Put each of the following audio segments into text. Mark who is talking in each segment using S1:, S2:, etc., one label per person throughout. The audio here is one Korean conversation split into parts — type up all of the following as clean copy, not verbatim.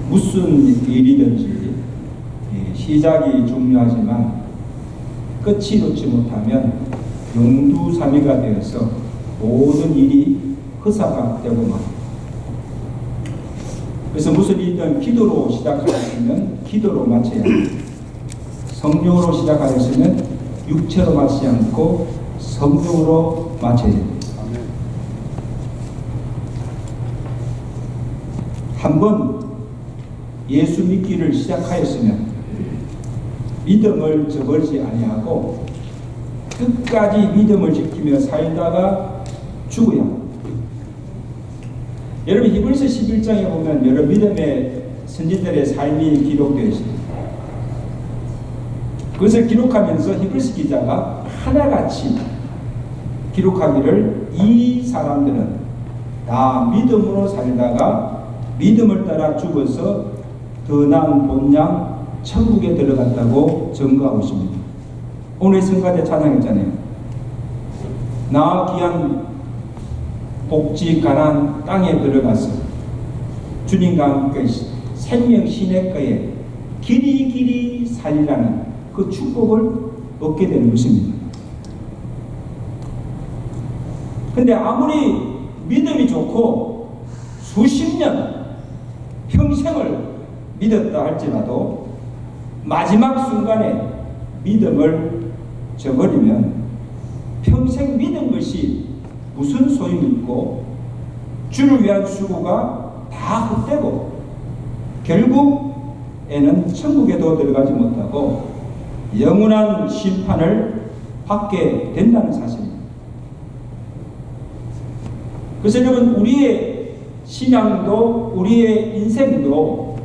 S1: 무슨 일이든지 시작이 중요하지만 끝이 좋지 못하면 용두사미가 되어서 모든 일이 허사가 되고 맙니다. 그래서 무슨 일이든 기도로 시작하였으면 기도로 마쳐야 합니다. 성령으로 시작하였으면 육체로 마치지 않고 성령으로 마쳐야 됩니다. 한번 예수 믿기를 시작하였으면 믿음을 저버리지 아니하고 끝까지 믿음을 지키며 살다가 죽어야 합니다. 여러분 히브리서 11장에 보면 여러 믿음의 선지자들의 삶이 기록되어 있습니다. 그것을 기록하면서 히브리서 기자가 하나같이 기록하기를 이 사람들은 다 믿음으로 살다가 믿음을 따라 죽어서 더 나은 본향 천국에 들어갔다고 증거하고 있습니다. 오늘 성가대 찬양했잖아요. 나 귀한 복지 가난 땅에 들어가서 주님과 함께 생명 시내가에 길이 살리라는 그 축복을 얻게 되는 것입니다. 근데 아무리 믿음이 좋고 수십 년 평생을 믿었다 할지라도 마지막 순간에 믿음을 저버리면 평생 믿은 것이 무슨 소용이 있고 주를 위한 수고가 다 헛되고 결국에는 천국에도 들어가지 못하고 영원한 심판을 받게 된다는 사실입니다. 그래서 여러분 우리의 신앙도 우리의 인생도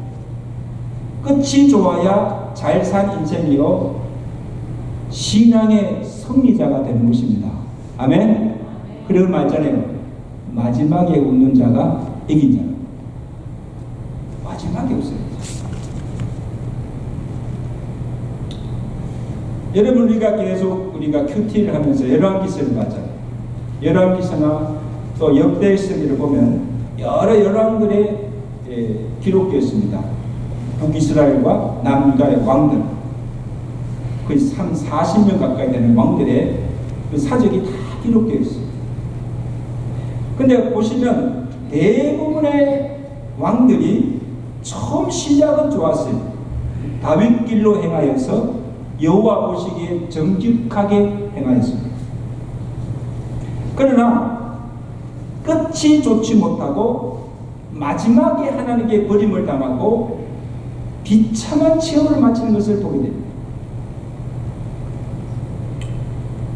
S1: 끝이 좋아야 잘 산 인생이요 신앙의 승리자가 되는 것입니다. 아멘. 그런 말잖아요. 마지막에 웃는 자가 이긴 자. 마지막에 웃어요. 여러분 우리가 계속 큐티를 하면서 열왕기서를 봤잖아요. 열왕기서나 또 역대서기를 보면 여러 열왕들의 기록되었습니다. 북이스라엘과 남유다의 왕들 거의 40명 가까이 되는 왕들의 그 사적이 다 기록되어 있어요. 근데 보시면 대부분의 왕들이 처음 시작은 좋았어요. 다윗 길로 행하여서 여호와 보시기에 정직하게 행하였습니다. 그러나 끝이 좋지 못하고 마지막에 하나님께 버림을 당하고 비참한 체험을 마치는 것을 보게 됩니다.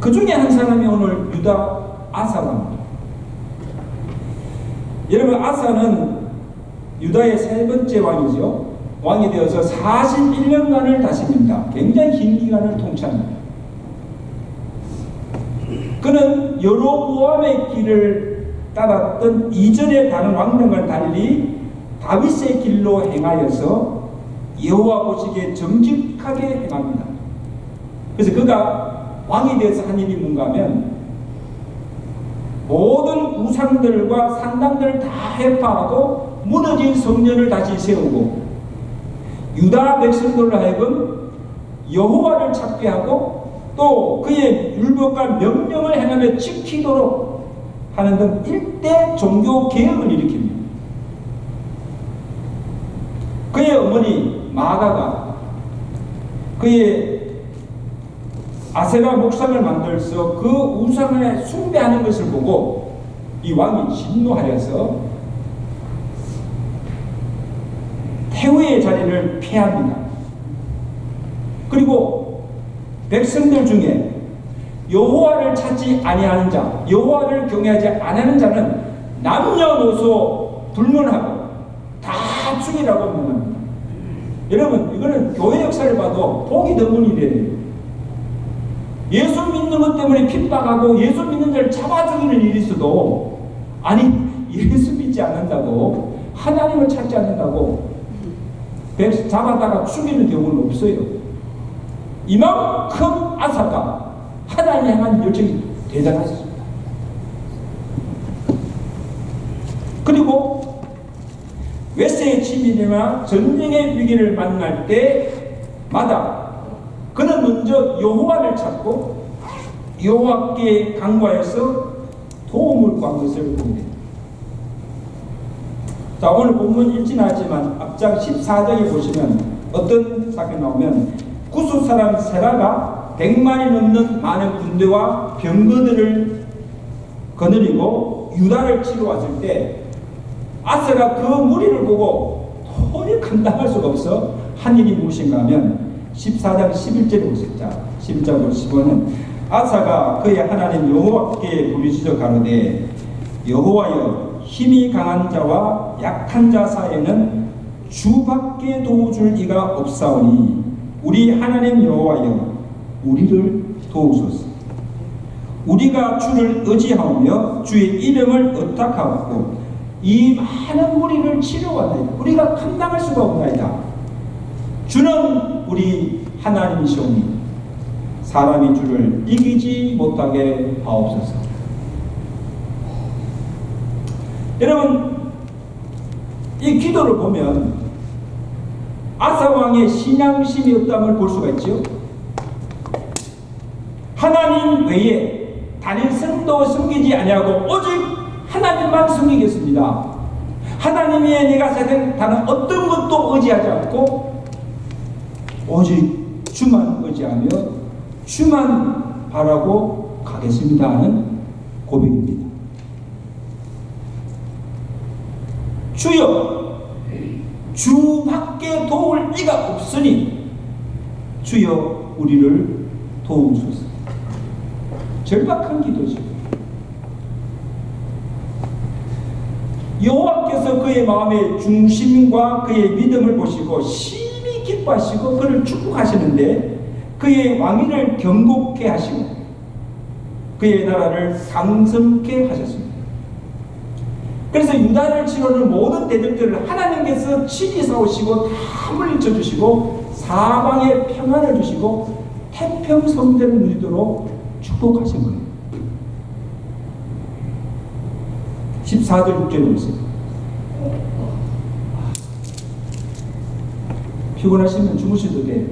S1: 그 중에 한 사람이 오늘 유다 아사 왕입니다. 여러분 아사는 유다의 세 번째 왕이죠. 왕이 되어서 41년간을 다스립니다. 굉장히 긴 기간을 통치합니다. 그는 여로보암의 길을 따랐던 이전의 다른 왕들과 달리 다윗의 길로 행하여서 여호와 보시기에 정직하게 행합니다. 그래서 그가 왕이 되어서 한 일이 뭔가 하면 모든 우상들과 산당들을 다 해파하고 무너진 성전을 다시 세우고 유다 백성들로 하여금 여호와를 찾게 하고 또 그의 율법과 명령을 행하며 지키도록 하는 등 일대 종교 개혁을 일으킵니다. 그의 어머니 마가가 그의 아세라 목상을 만들어서 그 우상을 숭배하는 것을 보고 이 왕이 진노하여서 태후의 자리를 폐합니다. 그리고 백성들 중에 여호와를 찾지 아니하는 자, 여호와를 경외하지 않는 자는 남녀노소 불문하고 다 죽이라고 명합니다. 여러분 이거는 교회 역사를 봐도 보기 드문 일이에요. 예수 믿는 것 때문에 핍박하고 예수 믿는 자를 잡아 죽이는 일이 있어도 아니 예수 믿지 않는다고 하나님을 찾지 않는다고 잡아다가 죽이는 경우는 없어요. 이만큼 아사가 하나님을 향한 열정이 대단하셨습니다. 그리고 외세의 침입이나 전쟁의 위기를 만날 때마다 그는 먼저 여호와를 찾고 여호와께 간구하여서 도움을 구한 것을 보게 됩니다. 자, 오늘 본문 읽지는 않지만 앞장 14장에 보시면 어떤 사건이 나오면 구스 사람 세라가 100만이 넘는 많은 군대와 병거들을 거느리고 유다를 치러 왔을 때 아사가 그 무리를 보고 도저히 감당할 수가 없어 한 일이 무엇인가 하면 14장 11절에 보세요. 자, 11장 15는 아사가 그의 하나님 여호와께 부르짖어 가로되 여호와여 힘이 강한 자와 약한 자 사이에는 주밖에 도와줄 이가 없사오니 우리 하나님 여호와여 우리를 도우소서. 우리가 주를 의지하며 주의 이름을 의탁하고 이 많은 무리를 치료하나이다. 우리가 감당할 수가 없나이다. 주는 우리 하나님이시오니 사람이 주를 이기지 못하게 하옵소서. 여러분, 이 기도를 보면 아사 왕의 신앙심이 없다는 볼 수가 있죠. 하나님 외에 다른神도 섬기지 아니하고 오직 하나님만 섬기겠습니다. 하나님 외에 내가 세상 다른 어떤 것도 의지하지 않고 오직 주만 의지하며 주만 바라고 가겠습니다 하는 고백입니다. 주여 주밖에 도울 이가 없으니 주여 우리를 도우소서. 절박한 기도죠. 여호와께서 그의 마음의 중심과 그의 믿음을 보시고 심히 기뻐하시고 그를 축복하시는데 그의 왕위를 견고케 하시고 그의 나라를 강성케 하셨습니다. 그래서 유다를 치러는 모든 대적들을 하나님께서 친히 싸우시고 다 물리쳐 주시고 사방에 평안을 주시고 태평성대를 누리도록 축복하신 거예요. 14절 6절에 보세요. 피곤하시면 주무셔도 돼요.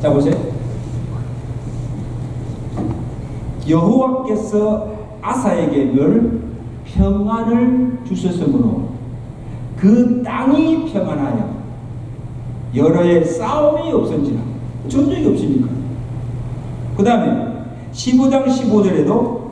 S1: 자, 보세요. 여호와께서 아사에게 늘 평안을 주셨으므로 그 땅이 평안하여 여러 해 싸움이 없은지라. 전쟁이 없으니까. 그 다음에 15장 15절에도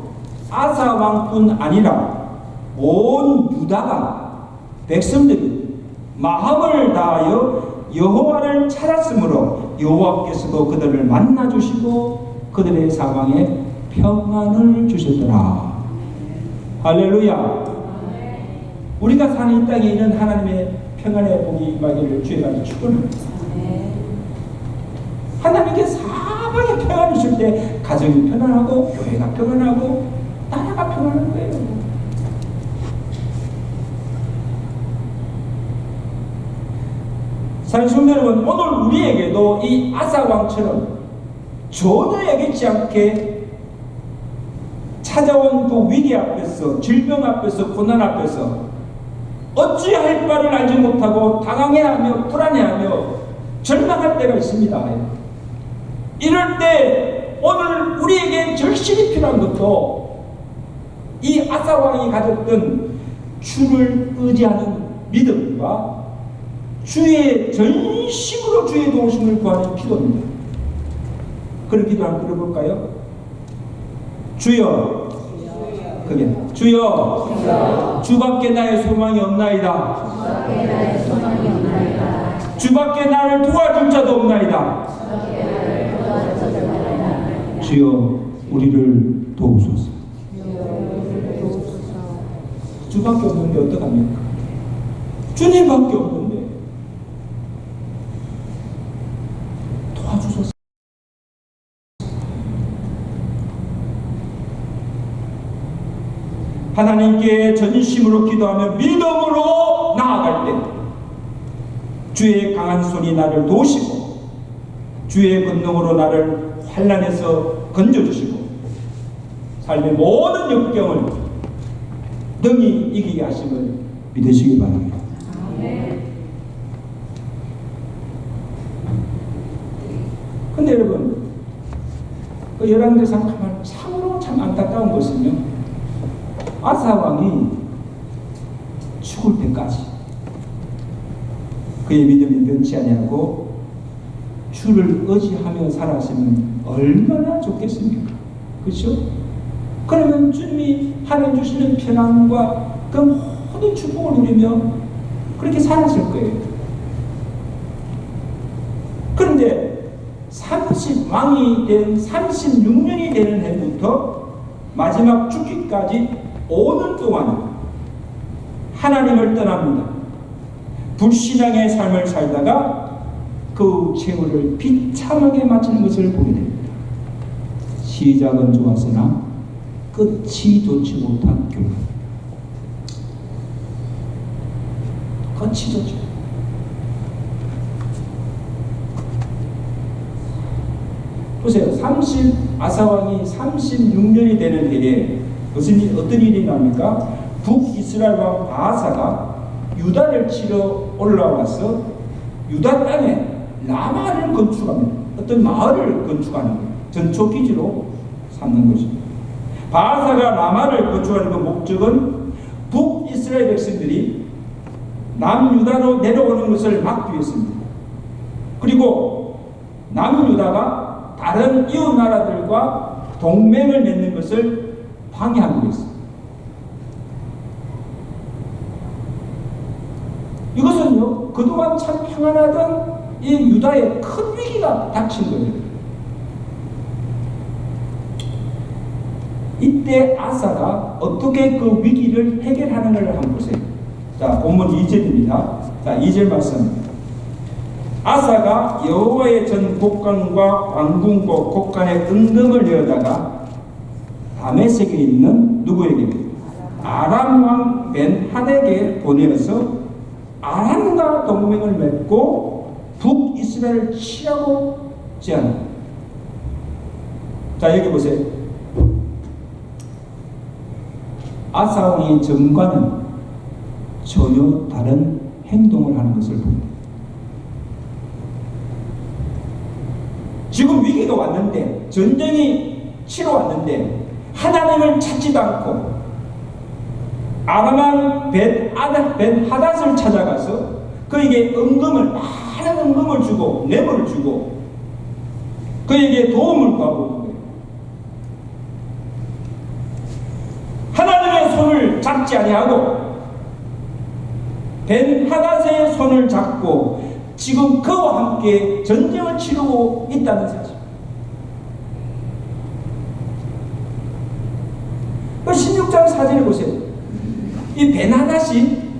S1: 아사 왕뿐 아니라 온 유다가 백성들이 마음을 다하여 여호와를 찾았으므로 여호와께서도 그들을 만나주시고 그들의 사방에 평안을 주셨더라. 할렐루야. 우리가 사는 이 땅에 있는 하나님의 평안의 복이 임하기를 주의 간절히 축원합니다. 하나님께 사방에 평안을 주실 때 가정이 평안하고 교회가 평안하고 나라가 평안한 거예요. 사랑하는 여러분, 오늘 우리에게도 이 아사 왕처럼 전혀 예기치 않게 찾아온 그 위기 앞에서, 질병 앞에서, 고난 앞에서 어찌할 바를 알지 못하고 당황해하며 불안해하며 절망할 때가 있습니다. 이럴 때 오늘 우리에게 절실히 필요한 것도 이 아사 왕이 가졌던 주를 의지하는 믿음과 주의 전심으로 주의 도우심을 구하는 기도입니다. 그런 기도 한번 들어볼까요? 주여, 그게 주여, 주밖에 나의 소망이 없나이다. 주밖에 나를 도와줄 자도 없나이다. 주여 우리를 도우소서. 주밖에 없는데 어떡합니까? 주님밖에 없는데 도와주소서. 하나님께 전심으로 기도하며 믿음으로 나아갈 때 주의 강한 손이 나를 도우시고 주의 권능으로 나를 환난에서 건져주시고 삶의 모든 역경을 능히 이기게 하심을 믿으시기 바랍니다. 근데 여러분, 그 열왕기상 가만 참으로 참 안타까운 것은요, 아사 왕이 죽을 때까지 그의 믿음이 변치 아니하고 주를 의지하며 살았으면 얼마나 좋겠습니까? 그렇죠? 그러면 주님이 하나님 주시는 평안과 그 모든 축복을 누리며 그렇게 살았을 거예요. 그런데 왕이 된 36년이 되는 해부터 마지막 죽기까지 5년 동안 하나님을 떠납니다. 불신앙의 삶을 살다가 그 최후를 비참하게 마치는 것을 보게 됩니다. 시작은 좋았으나 끝이 좋지 못한 결과. 끝이 좋죠. 보세요. 아사왕이 36년이 되는 해에 어떤 일이 납니까? 북이스라엘 왕 바하사가 유다를 치러 올라와서 유다 땅에 라마를 건축합니다. 어떤 마을을 건축하는 거예요. 전초기지로 삼는 것입니다. 바하사가 라마를 건축하는 그 목적은 북이스라엘 백성들이 남유다로 내려오는 것을 막기 위해서입니다. 그리고 남유다가 다른 이웃 나라들과 동맹을 맺는 것을 방해하기 위해서. 이것은요, 그동안 참 평안하던 이 유다에 큰 위기가 닥친 거예요. 이때 아사가 어떻게 그 위기를 해결하는가를 한번 보세요. 자, 본문 2절입니다. 자, 2절 말씀. 아사가 여호와의 전 곡간과 왕궁고 곡간에 은금을 내어다가 다메섹에 있는 누구에게? 아람 왕 벤하덱에게 보내어서 아람과 동맹을 맺고 북이스라엘을 치라고 제안합니다. 자, 여기 보세요. 아사 왕의 전과는 전혀 다른 행동을 하는 것을 봅니다. 지금 위기가 왔는데, 전쟁이 치러 왔는데 하나님을 찾지도 않고 아람왕 벤하닷을 찾아가서 그에게 많은 은금을 주고 뇌물을 주고 그에게 도움을 구하고 있는 거예요. 하나님의 손을 잡지 아니하고 벤하닷의 손을 잡고 지금 그와 함께 전쟁을 치르고 있다는 사실. 16장 4절에 보세요. 이 벤하닷이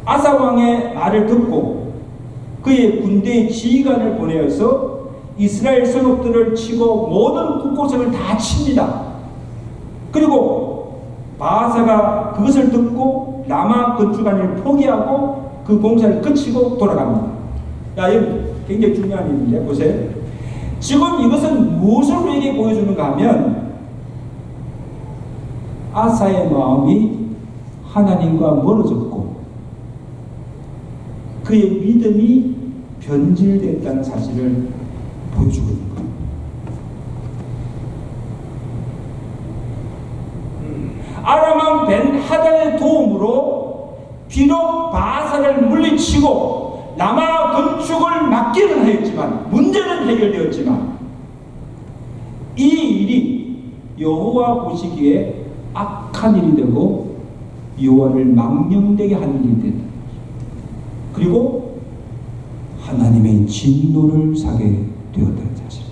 S1: 아사 왕의 말을 듣고 그의 군대의 지휘관을 보내어서 이스라엘 성읍들을 치고 모든 국고성을 다 칩니다. 그리고 바하사가 그것을 듣고 라마 건축안을 포기하고 그 공사를 그치고 돌아갑니다. 자, 여기 굉장히 중요한 일인데 보세요. 지금 이것은 무엇을 우리에게 보여주는가 하면 아사의 마음이 하나님과 멀어졌고 그의 믿음이 변질됐다는 사실을 보여주고 있는 겁니다. 아람왕 벤하닷의 도움으로 비록 바하사를 물리치고 라마 건축을 막기는 하였지만, 문제는 해결되었지만 이 일이 여호와 보시기에 악한 일이 되고 여호와를 망령되게 하는 일이 된다. 그리고 하나님의 진노를 사게 되었다는 사실.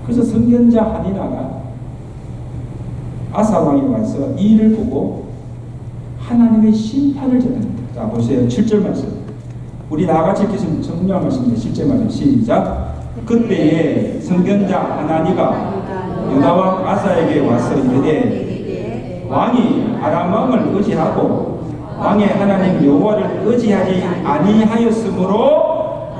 S1: 그래서 선견자 하니나가 아사 왕이 와서 이 일을 보고 하나님의 심판을 전합니다. 자, 보세요. 7절 말씀. 우리 나같이 읽겠습니다. 성경 말씀입니다. 7절 말씀 시작. 그때에 선견자 하나니가 유다 왕 아사에게 와서 이르되 왕이 아람 왕을 의지하고 왕의 하나님 여호와를 의지하지 아니하였으므로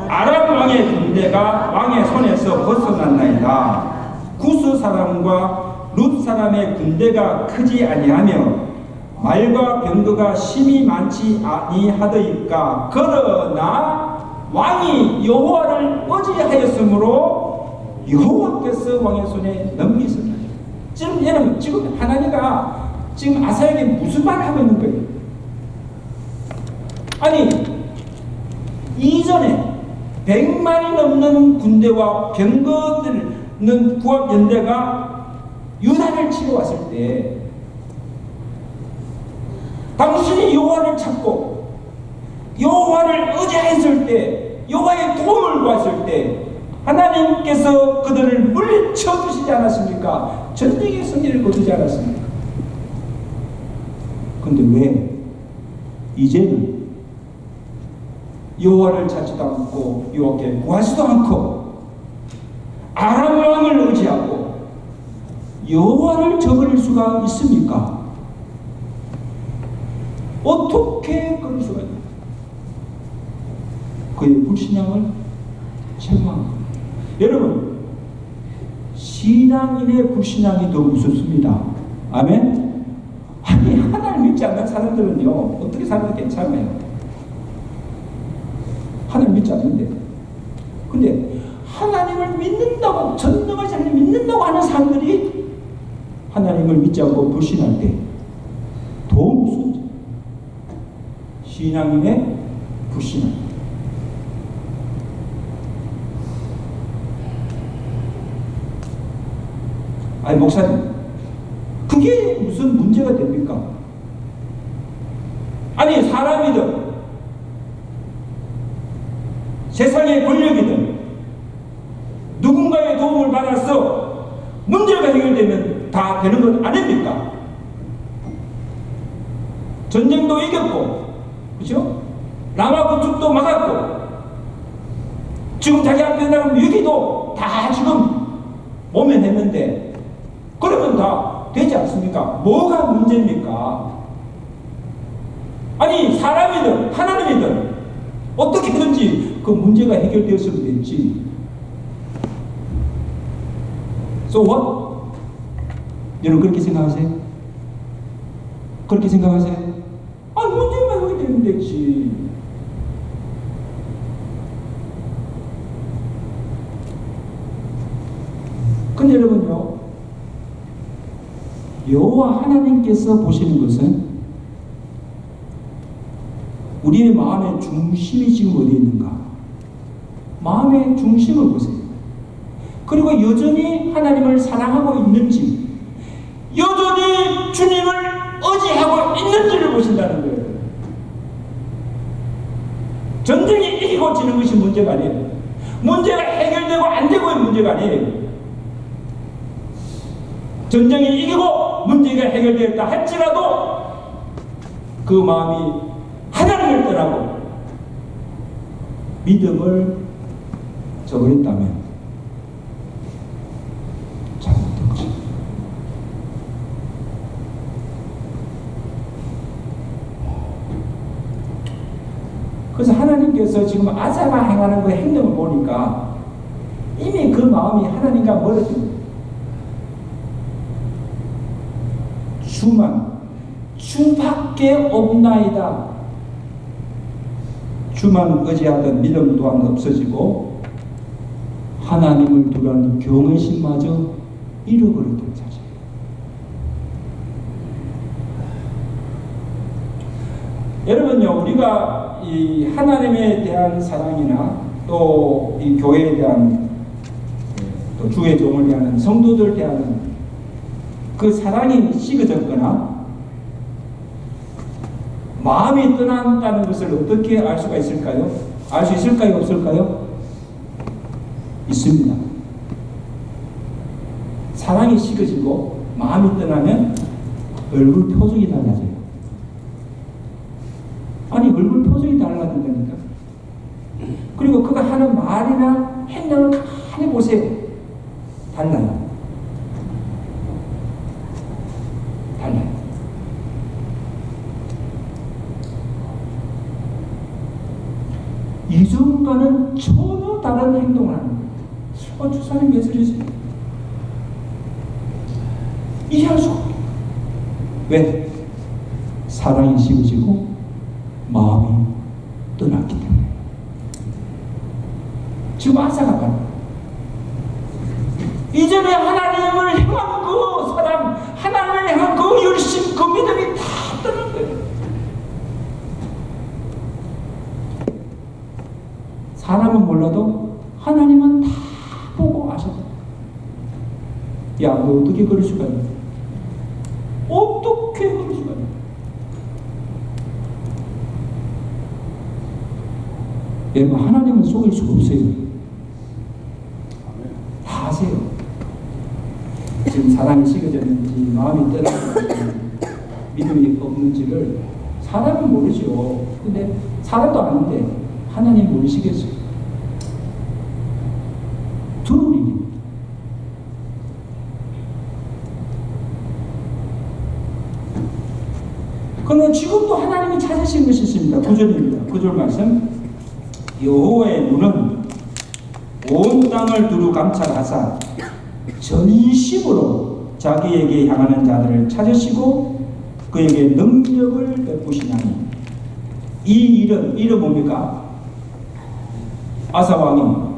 S1: 아람 왕의 군대가 왕의 손에서 벗어났나이다. 구스 사람과 룻 사람의 군대가 크지 아니하며 말과 병거가 심히 많지 아니하더이까. 그러나 왕이 여호와를 의지하였으므로 여호와께서 왕의 손에 넘기셨다. 지금 얘는 지금 하나님가 지금 아사에게 무슨 말을 하고 있는 거예요? 아니 이전에 100만이 넘는 군대와 병거들은 구합연대가 유다를 치러 왔을 때 당신이 여호와를 찾고 여호와를 의지했을 때, 여호와의 도움을 구했을 때 하나님께서 그들을 물리쳐 주시지 않았습니까? 전쟁의 승리를 거두지 않았습니까? 그런데 왜 이제는 여호와를 찾지도 않고 여호와께 구하지도 않고 아람 왕을 의지하고 여호와를 저버릴 수가 있습니까? 어떻게 그럴 수가 있나? 그의 불신앙을 책망합니다. 여러분, 신앙인의 불신앙이 더 무섭습니다. 아멘? 아니, 하나님 믿지 않는 사람들은요, 어떻게 살아도 괜찮아요. 하나님 믿지 않는데. 근데 하나님을 믿는다고, 전능하신 하나님 믿는다고 하는 사람들이 하나님을 믿지 않고 불신할 때 더 무섭죠. 신앙인의 불신앙. 아니, 목사님, 그게 무슨 문제가 됩니까? 아니, 사람이든 세상의 권력이든 누군가의 도움을 받아서 문제가 해결되면 다 되는 건 아닙니까? 전쟁도 이겼고, 그렇죠? 남아 구축도 막았고, 지금 자기 앞에 나온 위기도 다 지금 모면했는데, 그러면 다 되지 않습니까? 뭐가 문제입니까? 아니, 사람이든 하나님이든 어떻게든지 그 문제가 해결되었으면 됐지. So what? 여러분 그렇게 생각하세요? 그렇게 생각하세요? 아니, 문제만 해결되면 됐지. 근데 여러분요, 여호와 하나님께서 보시는 것은 우리의 마음의 중심이 지금 어디에 있는가? 마음의 중심을 보세요. 그리고 여전히 하나님을 사랑하고 있는지, 여전히 주님을 의지하고 있는지를 보신다는 거예요. 전쟁이 이기고 지는 것이 문제가 아니에요. 문제가 해결되고 안 되고의 문제가 아니에요. 전쟁이 이기고 문제가 해결되었다 할지라도 그 마음이 하나님을 떠나고 믿음을 저버렸다면 잘못된 것입니다. 그래서 하나님께서 지금 아사가 행하는 그 행동을 보니까 이미 그 마음이 하나님과 멀어집니다. 주만, 주밖에 없나이다. 주만 의지하던 믿음 또한 없어지고 하나님을 두라는 경외심마저 잃어버렸던 자죠. 여러분요, 우리가 이 하나님에 대한 사랑이나 또 이 교회에 대한 또 주의 종을 대하는 성도들 대하는 그 사랑이 식어졌거나 마음이 떠난다는 것을 어떻게 알 수가 있을까요? 알 수 있을까요? 없을까요? 있습니다. 사랑이 식어지고 마음이 떠나면 얼굴 표정이 달라져요. 아니, 얼굴 표정이 달라진다니까. 그리고 그가 하는 말이나 행동을 가만히 보세요. 달라요. 달라요. 이전과는 전혀 주사님 예술이지. 이해할 수가 없다. 왜? 사랑이 식어지고 마음이 떠났기 때문에. 지금 아사가 바로 이전에 하나님을 향한 그 사랑, 하나님을 향한 그 열심, 그 믿음이 다 떠난 거예요. 사람은 몰라도 하나님은 다 보고 아셨다. 야, 너 어떻게 그럴 수가 있냐? 어떻게 그럴 수가 있냐? 여러분, 하나님은 속일 수가 없어요. 다 아세요. 지금 사랑이 식어졌는지 마음이 떠났는지 믿음이 없는지를 사람은 모르죠. 근데 사람도 아는데 하나님 모르시겠어요. 두려운 일입니다. 그러나 지금도 하나님이 찾으신 것이 있습니다. 9절입니다. 9절 말씀. 여호와의 눈은 온 땅을 두루 감찰하사 전심으로 자기에게 향하는 자들을 찾으시고 그에게 능력을 베푸시나니. 이 일은 뭡니까? 아사 왕이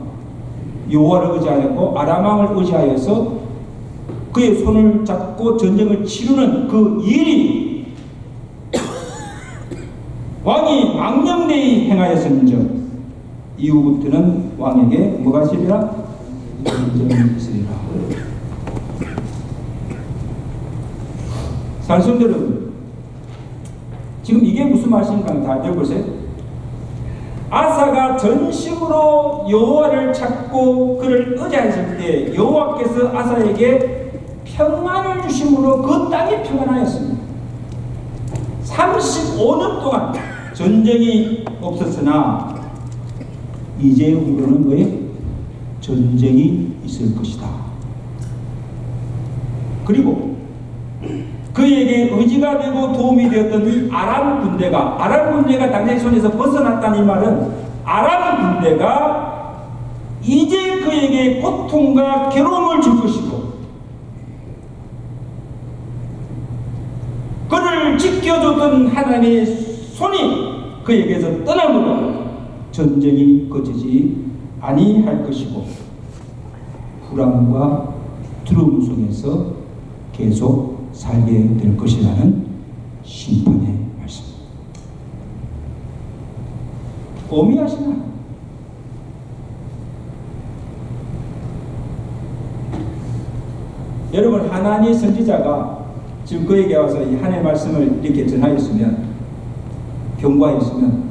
S1: 여호와를 의지하였고 아람 왕을 의지하여서 그의 손을 잡고 전쟁을 치르는 그 일이 왕이 망령되이 행하였음인즉 이후부터는 왕에게 뭐가 있으리라? 전쟁이 있으리라. 산성들은 지금 이게 무슨 말씀인가 다 들어보세요. 아사가 전심으로 여호와를 찾고 그를 의지했을 때 여호와께서 아사에게 평안을 주심으로 그 땅이 평안하였습니다. 35년 동안 전쟁이 없었으나 이제후로는 뭐에 전쟁이 있을 것이다. 그리고 그에게 의지가 되고 도움이 되었던 이 아람 군대가 당신의 손에서 벗어났다는 이 말은 아람 군대가 이제 그에게 고통과 괴로움을 줄 것이고 그를 지켜줬던 하나님의 손이 그에게서 떠남으로 전쟁이 거치지 아니할 것이고 불안과 두려움 속에서 계속 살게 될 것이라는 심판의 말씀. 어미하시나? 여러분, 하나니 선지자가 지금 그에게 와서 이 하나님의 말씀을 이렇게 전하였으면, 경고하였으면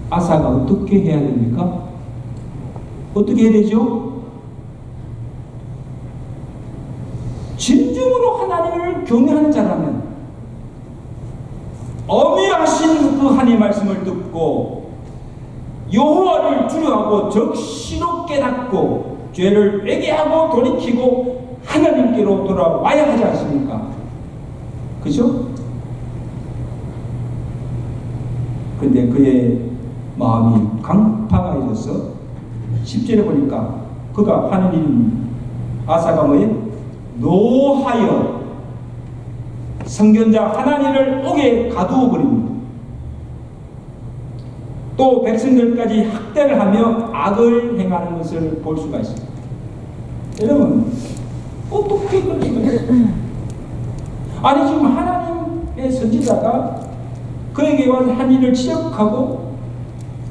S1: 아사가 어떻게 해야 됩니까? 어떻게 해야 되죠? 진정으로 하나님을 경외하는 자라면 엄밀하신 그 하나님의 말씀을 듣고 여호와를 두려워하고 적시로 깨닫고 죄를 회개하고 돌이키고 하나님께로 돌아와야 하지 않습니까? 그죠? 근데 그의 마음이 강팍해져서 10절에 보니까 그가 하는 일이 아사가 뭐예요? 노하여 선견자 하나님을 옥에 가두어 버립니다. 또 백성들까지 학대를 하며 악을 행하는 것을 볼 수가 있습니다. 여러분, 어떻게 그럴 수가 있어요? 아니, 지금 하나님의 선지자가 그에게 와서 한 일을 지적하고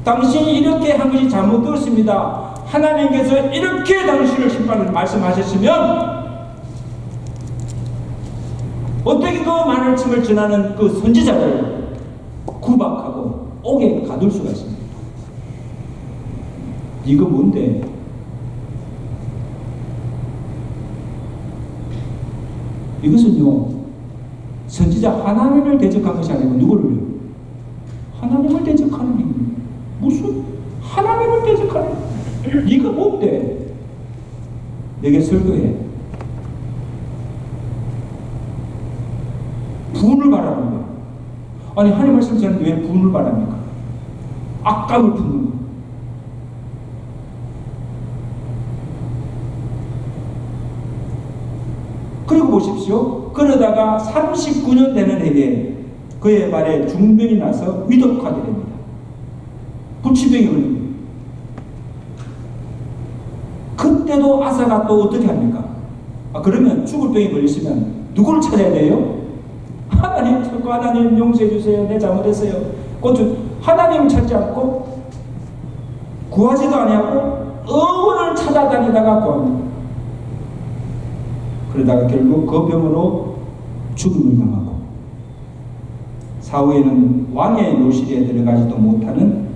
S1: 당신이 이렇게 한 것이 잘못되었습니다. 하나님께서 이렇게 당신을 심판을 말씀하셨으면 어떻게 그 말씀을 전하는 그 선지자를 구박하고 옥에 가둘 수가 있습니까? 이거 뭔데? 이것은요, 선지자 하나님을 대적한 것이 아니고 누구를요? 하나님을 대적하는 일입니다. 무슨 하나님을 대적하는 일? 이거 뭔데? 내게 설교해. 분을 바라는 거야. 아니, 하나님 말씀 전하는데 왜 분을 바랍니까? 악감을 품는 거야. 그리고 보십시오. 그러다가 39년 되는 해에 그의 발에 중병이 나서 위독하게 됩니다. 불치병이 걸립니다. 그때도 아사가 또 어떻게 합니까? 그러면 죽을 병이 걸리시면 누구를 찾아야 돼요? 하나님 찾고, 하나님 용서해 주세요. 내 잘못했어요. 하나님을 찾지 않고 구하지도 아니하고 의원을 찾아다니다가 구합니다. 그러다가 결국 그 병으로 죽음을 당하고 사후에는 왕의 묘실에 들어가지도 못하는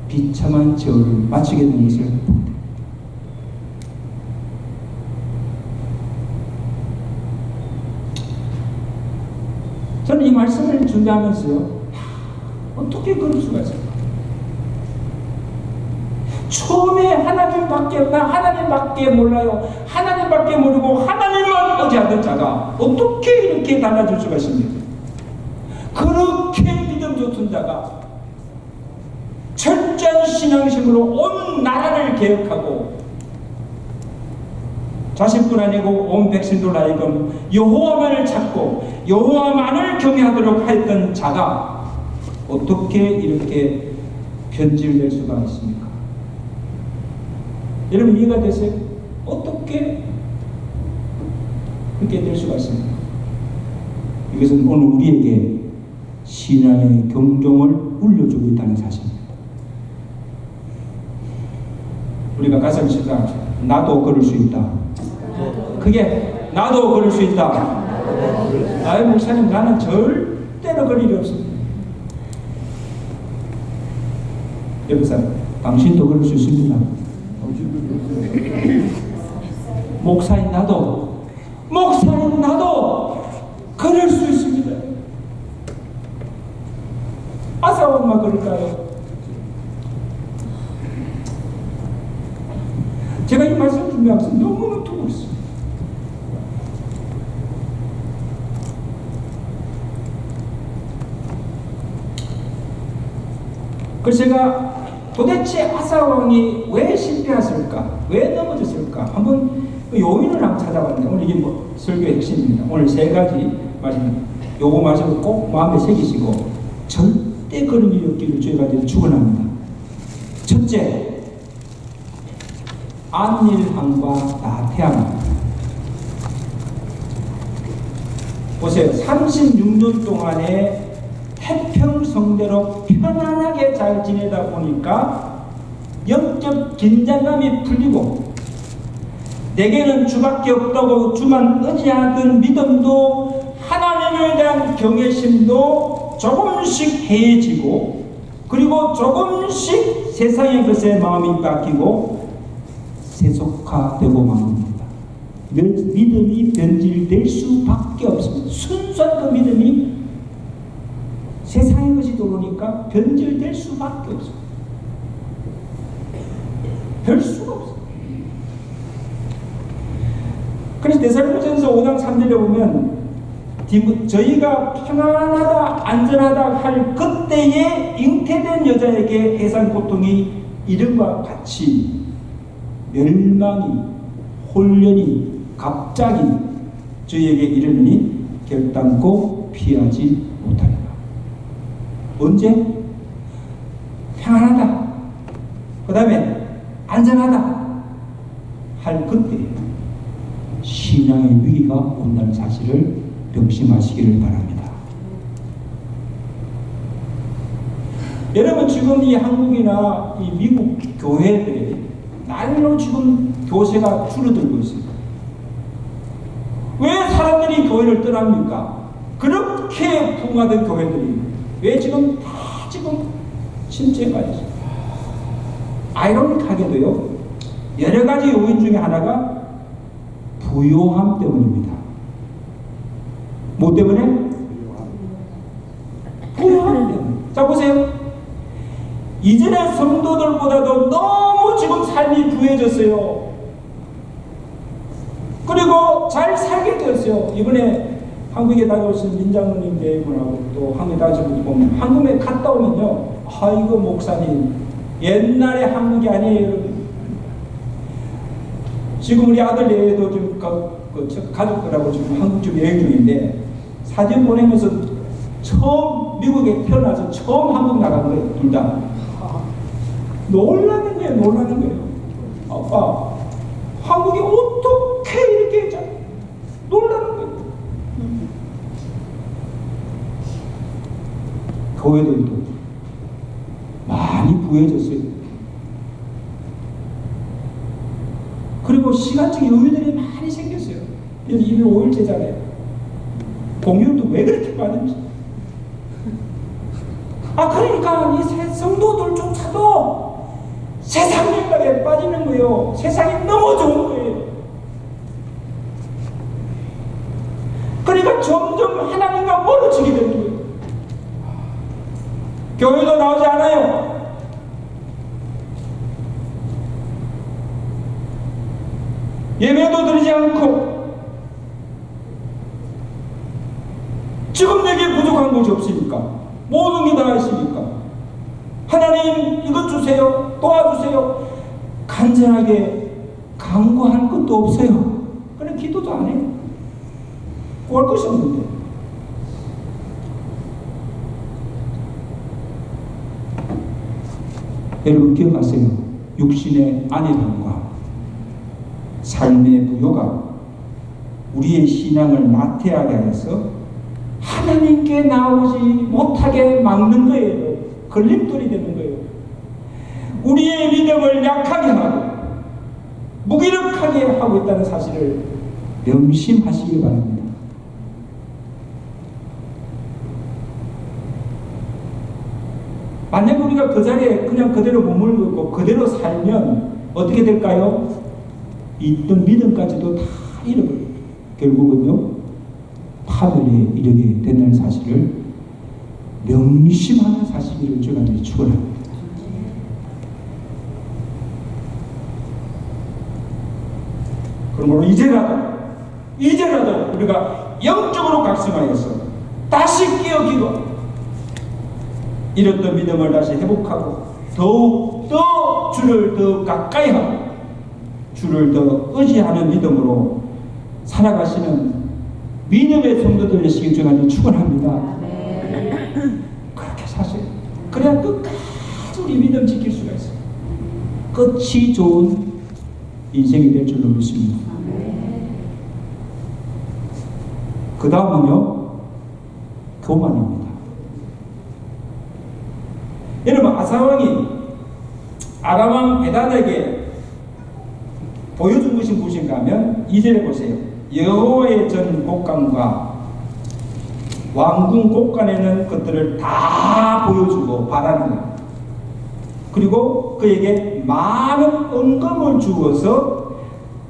S1: 비참한 저를 마치게 된 것을 봅니다. 저는 이 말씀을 준비하면서요, 어떻게 그럴 수가 있을까? 처음에 나 하나님밖에 몰라요. 하나님밖에 모르고 하나님만 의지하던 자가 어떻게 이렇게 달라질 수가 있습니까? 그렇게 믿음 좋던 자가 철저한 신앙심으로 온 나라를 개혁하고 자신뿐 아니고 온 백성들 하여금 여호와만을 찾고 여호와만을 경외하도록 하였던 자가 어떻게 이렇게 변질될 수가 있습니까? 여러분 이해가 되세요? 어떻게 그렇게 될 수가 있습니까? 이것은 오늘 우리에게 신앙의 경종을 울려주고 있다는 사실입니다. 우리가 가슴 시다 나도 걸을 수 있다. 그게 나도 걸을 수 있다. 아이 목사님, 나는 절대로 그럴 일이 없습니다. 여러분, 당신도 그럴 수 있습니다. 목사인 나도 그럴 수 있습니다. 아사왕만 그럴까요? 제가 이 말씀 준비하면서 너무너무 두고 있어요. 그래서 제가 도대체 아사왕이 왜 실패했을까? 왜 넘어졌을까? 한번 그 요인을 한번 찾아봤는데, 오늘 이게 설교의 핵심입니다. 오늘 3가지 말씀, 요거 말씀을 꼭 마음에 새기시고 절대 그런 일이 없기를 저희가 축원합니다. 첫째, 안일함과 나태함. 보세요. 36년 동안에 태평성대로 편안하게 잘 지내다 보니까 영적 긴장감이 풀리고, 내게는 주밖에 없다고 주만 의지하던 믿음도, 하나님에 대한 경외심도 조금씩 해지고, 그리고 조금씩 세상의 것에 마음이 바뀌고 세속화되고 맙니다. 믿음이 변질될 수밖에 없습니다. 순수한 그 믿음이 세상의 것이 들어오니까 변질될 수밖에 없습니다. 별 수가 없습니다. 그래서 데살로니가전서 5장 3절에 보면 저희가 편안하다 안전하다 할 그때에 잉태된 여자에게 해산 고통이 이름과 같이 멸망이 혼련이 갑자기 저희에게 이르느니 결단코 피하지 못하리라. 언제? 편안하다, 그 다음에 안전하다 할 그때 신앙의 위기가 온다는 사실을 명심하시기를 바랍니다. 여러분, 지금 이 한국이나 이 미국 교회들이 날로 지금 교세가 줄어들고 있습니다. 왜 사람들이 교회를 떠납니까? 그렇게 풍화된 교회들이 왜 지금 다 지금 침체에 빠졌습니다. 아이러니하게도요, 여러 가지 요인 중에 하나가 부요함 때문입니다. 뭐 때문에? 부요함 때문에. 자, 보세요. 이전의 성도들보다도 너무 지금 삶이 부유해졌어요. 그리고 잘 살게 되었어요. 이번에 한국에 다녀오신 민장로님 대분하고 또 한국에 다녀오신 보면, 한국에 갔다 오면요, 아이고 목사님, 옛날에 한국이 아니에요. 지금 우리 아들 얘도 좀 가족들하고 지금 한국 좀 여행 중인데 사진 보내면서 처음 미국에 태어나서 처음 한국 나간 거예요. 둘 다. 놀라는 거예요. 놀라는 거예요. 아빠 한국이 어떻게 이렇게 했잖아. 놀라는 거예요. 교회들도 많이 부해졌어요. 그리고 시간적 여유들이 많이 생겼어요. 1일 5일째잖아요. 공연도 왜 그렇게 많은지. 그러니까 이 성도들조차도 세상 생각에 빠지는 거예요. 세상이 너무 좋은 거예요. 그러니까 점점 하나님과 멀어지게 되는 거예요. 교회도 나오지 않아요. 예배도 드리지 않고 지금 내게 부족한 것이 없으니까 모든 게 다 있으니까 하나님 이것 주세요. 도와주세요. 간절하게 간구할 것도 없어요. 그래 기도도 안 해요. 구할 것이 없는데. 여러분 기억하세요. 육신의 안일함과 삶의 부요가 우리의 신앙을 나태하게 해서 하나님께 나오지 못하게 막는 거예요. 걸림돌이 되는 거예요. 우리의 믿음을 약하게 하고 무기력하게 하고 있다는 사실을 명심하시기 바랍니다. 만약 우리가 그 자리에 그냥 그대로 머물고 있고 그대로 살면 어떻게 될까요? 있던 믿음까지도 다 잃어버려요. 결국은요 파멸에 이르게 된다는 사실을 명심하는 사실을 주가 축원합니다. 그러므로 이제라도 우리가 영적으로 각성하여서 다시 깨어기고 잃었던 믿음을 다시 회복하고 더욱 더 주를 더 가까이 하고 주를 더 의지하는 믿음으로 살아가시는 믿음의 성도들 되시길 주님 축원합니다. 그렇게 사세요. 그래야 끝까지 우리 믿음 지킬 수가 있어요. 끝이 좋은 인생이 될 줄로 믿습니다. 그 다음은요 교만입니다. 여러분 아사왕이 아람왕 베닷에게 보여준 것이 무엇인가 하면 2절에 보세요. 여호와의 전 곡간과 왕궁 곡간에는 것들을 다 보여주고 바라는 거예요. 그리고 그에게 많은 은금을 주어서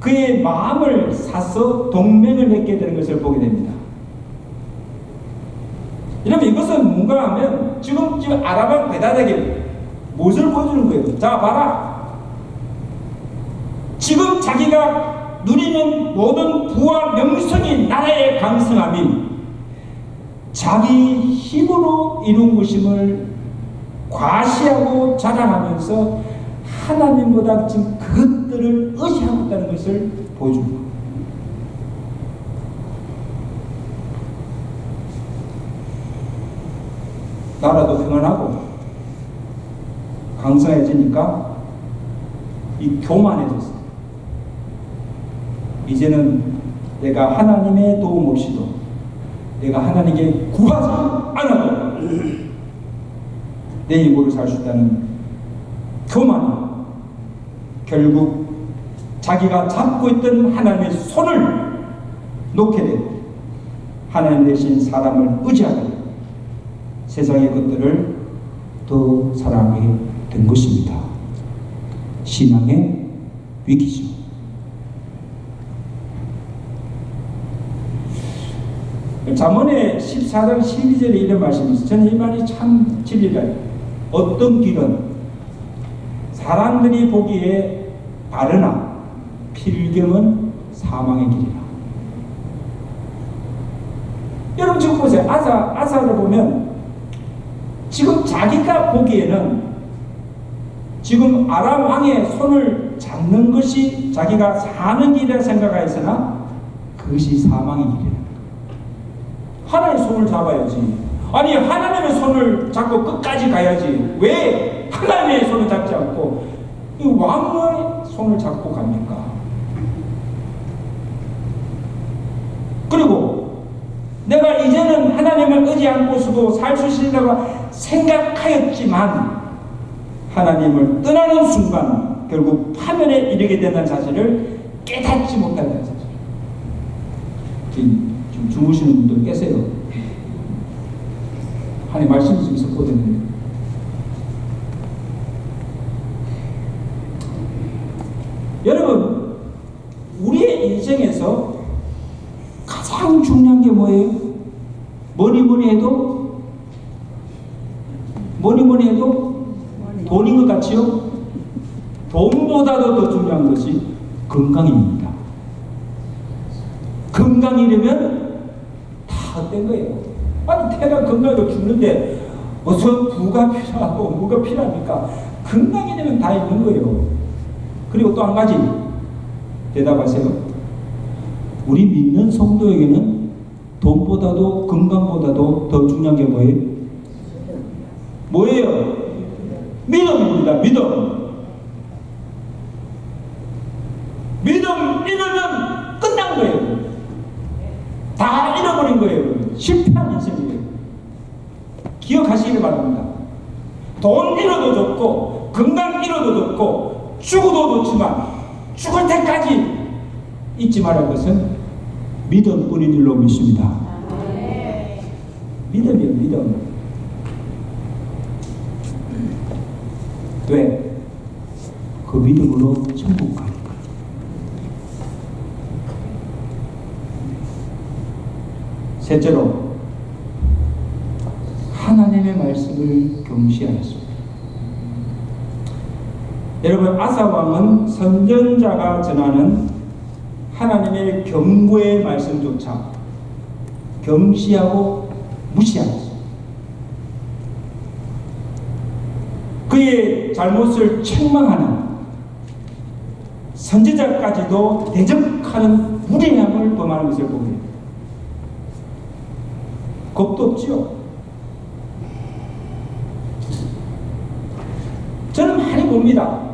S1: 그의 마음을 사서 동맹을 맺게 되는 것을 보게 됩니다. 여러분 이것은 뭔가 하면 지금 아람왕 베닷에게 무엇을 보여주는 거예요? 자 봐라. 지금 자기가 누리는 모든 부와 명성이 나라의 강성함이 자기 힘으로 이룬 것임을 과시하고 자랑하면서 하나님보다 지금 그것들을 의지하고 있다는 것을 보여줍니다. 나라도 평안하고 강성해지니까 이 교만해졌어요. 이제는 내가 하나님의 도움 없이도 내가 하나님께 구하지 않아도 내 힘으로 살 수 있다는 교만이 결국 자기가 잡고 있던 하나님의 손을 놓게 되고 하나님 대신 사람을 의지하게 되고 세상의 것들을 더 사랑하게 된 것입니다. 신앙의 위기죠. 잠언의 14장 12절에 이런 말씀이 있어요. 저는 이 말이 참 진리가 어떤 길은 사람들이 보기에 바르나 필경은 사망의 길이라. 여러분 지금 보세요. 아사를 보면 지금 자기가 보기에는 지금 아람 왕의 손을 잡는 것이 자기가 사는 길이라 생각하였으나 그것이 사망의 길이에요. 하나님의 손을 잡아야지. 아니, 하나님의 손을 잡고 끝까지 가야지. 왜 하나님의 손을 잡지 않고 이 왕의 손을 잡고 갑니까? 그리고 내가 이제는 하나님을 의지 않고서도 살 수 있으리라고 생각하였지만 하나님을 떠나는 순간 결국 파멸에 이르게 된다는 사실을 깨닫지 못한다는 사실. 지금 주무시는 분들 깨세요. 하나님 말씀이 좀 있었거든요. 여러분, 우리의 인생에서 가장 중요한 게 뭐예요? 뭐니 해도 돈인 것 같지요? 돈보다도 더 중요한 것이 건강입니다. 건강이라면 다 헛된 거예요. 아니, 태가 건강하고 죽는데 어서 부가 필요하고 뭐가 필요합니까? 건강이라면 다 있는 거예요. 그리고 또 한 가지 대답하세요. 우리 믿는 성도에게는 돈보다도 건강보다도 더 중요한 게 뭐예요? 뭐예요? 믿음입니다. 믿음. 믿음 잃으면 끝난 거예요. 다 잃어버린 거예요. 실패한 인생이에요. 기억하시길 바랍니다. 돈 잃어도 좋고 건강 잃어도 좋고 죽어도 좋지만 죽을 때까지 잊지 말할 것은 믿음뿐인 줄로 믿습니다. 믿음이에요. 믿음. 왜? 그 믿음으로 천국 가는 거예요. 셋째로 하나님의 말씀을 경시하였습니다. 여러분, 아사왕은 선전자가 전하는 하나님의 경고의 말씀조차 경시하고 무시하였습니다. 그의 잘못을 책망하는 선지자까지도 대적하는 무례함을 범하는 것을 보게 됩니다. 겁도 없죠. 저는 많이 봅니다.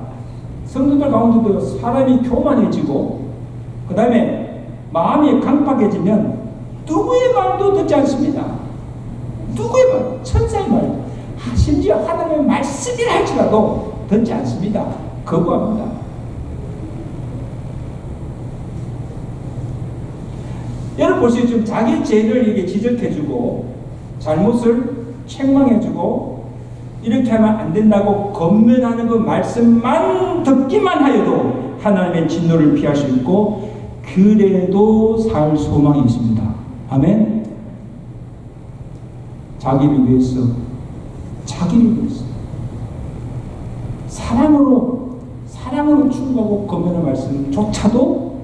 S1: 성도들 가운데도 사람이 교만해지고 그 다음에 마음이 강팍해지면 누구의 말도 듣지 않습니다. 누구의 말, 천사의 말, 심지어 하나님의 말씀이라 할지라도 듣지 않습니다. 거부합니다. 여러분 보시죠. 지금 자기 죄를 이렇게 지적해주고 잘못을 책망해주고 이렇게 하면 안 된다고 권면하는 그 말씀만 듣기만 하여도 하나님의 진노를 피할 수 있고 그래도 살 소망이 있습니다. 아멘. 자기를 위해서 사랑으로 충고하고 권면의 말씀조차도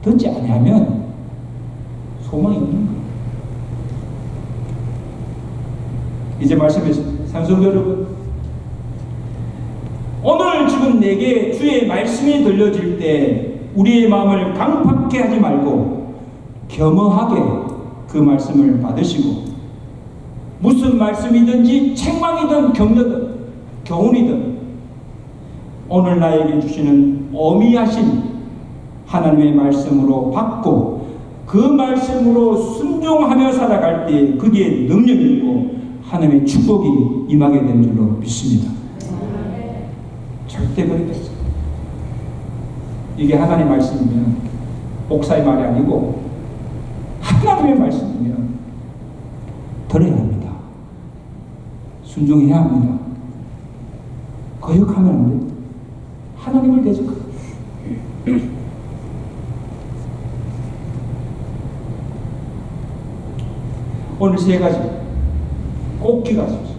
S1: 듣지 않으면 소망이 없는 거예요. 이제 말씀해서 산성도 여러분, 오늘 지금 내게 주의 말씀이 들려질 때 우리의 마음을 강팍해 하지 말고 겸허하게 그 말씀을 받으시고 무슨 말씀이든지 책망이든 격려든 교훈이든 오늘 나에게 주시는 어미하신 하나님의 말씀으로 받고 그 말씀으로 순종하며 살아갈 때 그게 능력이 있고 하나님의 축복이 임하게 되는 줄로 믿습니다. 절대 그렇겠어요. 이게 하나님의 말씀이면 목사의 말이 아니고 하나님의 말씀이면 들어야 합니다. 순종해야 합니다. 거역하면 안 돼요. 하나님을 대적하고 오늘 세 가지 꼭 기억하십시오.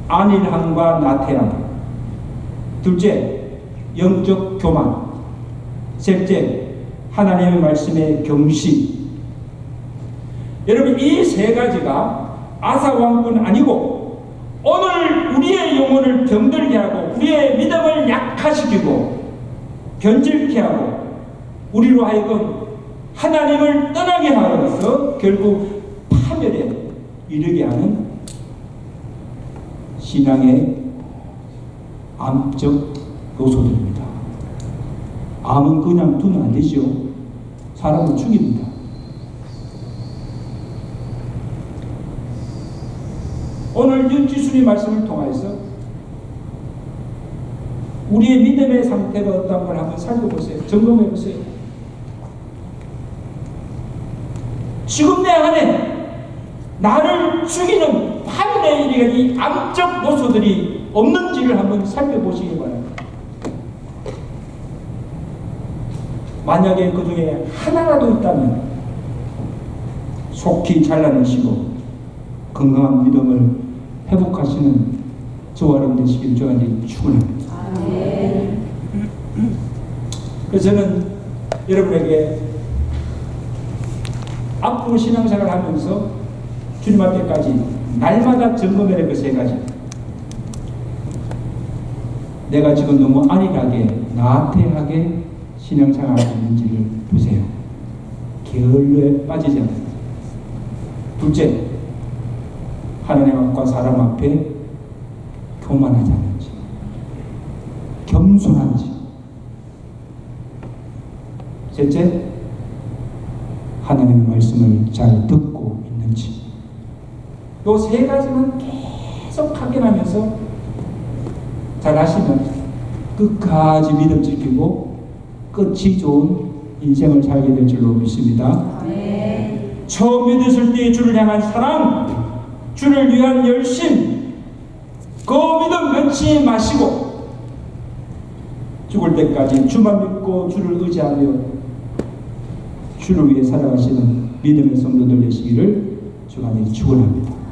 S1: 안일함과 나태함. 둘째, 영적 교만. 셋째, 하나님의 말씀의 경시. 여러분, 이 세 가지가 아사왕뿐 아니고 오늘 우리의 영혼을 병들게 하고 우리의 믿음을 약화시키고 변질케 하고 우리로 하여금 하나님을 떠나게 하여서 결국 파멸에 이르게 하는 신앙의 암적 요소들입니다. 암은 그냥 두면 안 되죠. 사람을 죽입니다. 오늘 윤지순의 말씀을 통해서 우리의 믿음의 상태가 어떤 걸 한번 살펴보세요. 점검해 보세요. 지금 내 안에 나를 죽이는 파멸에 이르는 이 암적 요소들이 없는지를 한번 살펴보시기 바랍니다. 만약에 그 중에 하나라도 있다면 속히 잘라내시고 건강한 믿음을 회복하시는 저와 여러분 되시기를 저한테 축원합니다. 그래서 저는 여러분에게 앞으로 신앙생활을 하면서 주님 앞에까지 날마다 점검해야 될 그 세 가지. 내가 지금 너무 안일하게 나태하게 신앙생활을 하고 있는지를 보세요. 게을러에 빠지지 않아요. 둘째, 하나님 앞과 사람 앞에 교만하지 않은지, 겸손한지. 셋째, 하나님의 말씀을 잘 듣고 있는지. 이 세 가지만 계속 확인하면서 잘 하시면 끝까지 믿음 지키고 끝이 좋은 인생을 살게 될 줄로 믿습니다. 처음 믿으실 때 주를 향한 사랑, 주를 위한 열심, 그 믿음 면치 마시고 죽을 때까지 주만 믿고 주를 의지하며 주를 위해 살아가시는 믿음의 성도들 되시기를 주가 축원합니다.